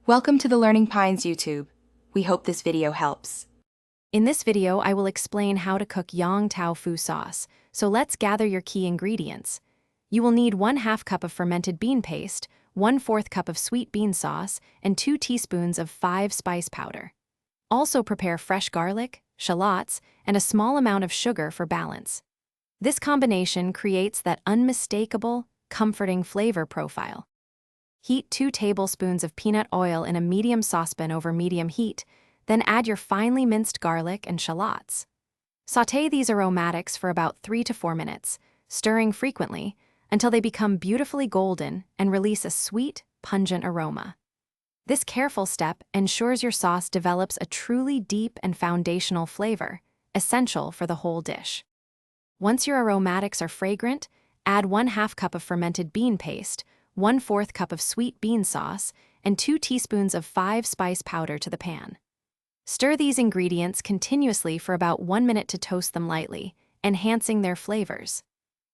Welcome to the Learning Pines YouTube. We hope this video helps. In this video, I will explain how to cook Yong Tau Foo sauce, so let's gather your key ingredients. You will need 1/2 cup of fermented bean paste, 1/4 cup of sweet bean sauce, and 2 teaspoons of 5-spice powder. Also prepare fresh garlic, shallots, and a small amount of sugar for balance. This combination creates that unmistakable, comforting flavor profile. Heat 2 tablespoons of peanut oil in a medium saucepan over medium heat, then add your finely minced garlic and shallots. Sauté these aromatics for about 3 to 4 minutes, stirring frequently until they become beautifully golden and release a sweet, pungent aroma. This careful step ensures your sauce develops a truly deep and foundational flavor, essential for the whole dish. Once your aromatics are fragrant, add 1/2 cup of fermented bean paste, 1/4 cup of sweet bean sauce, and 2 teaspoons of 5-spice powder to the pan. Stir these ingredients continuously for about 1 minute to toast them lightly, enhancing their flavors.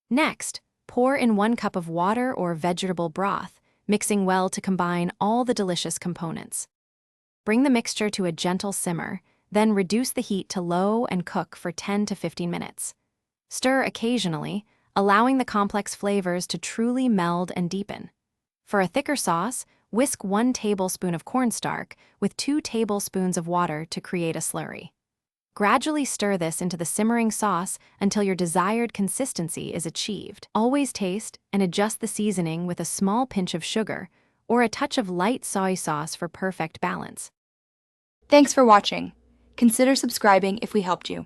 Next, pour in 1 cup of water or vegetable broth, mixing well to combine all the delicious components. Bring the mixture to a gentle simmer, then reduce the heat to low and cook for 10 to 15 minutes. Stir occasionally, allowing the complex flavors to truly meld and deepen. For a thicker sauce, whisk 1 tablespoon of cornstarch with 2 tablespoons of water to create a slurry. Gradually stir this into the simmering sauce until your desired consistency is achieved. Always taste and adjust the seasoning with a small pinch of sugar or a touch of light soy sauce for perfect balance. Thanks for watching. Consider subscribing if we helped you.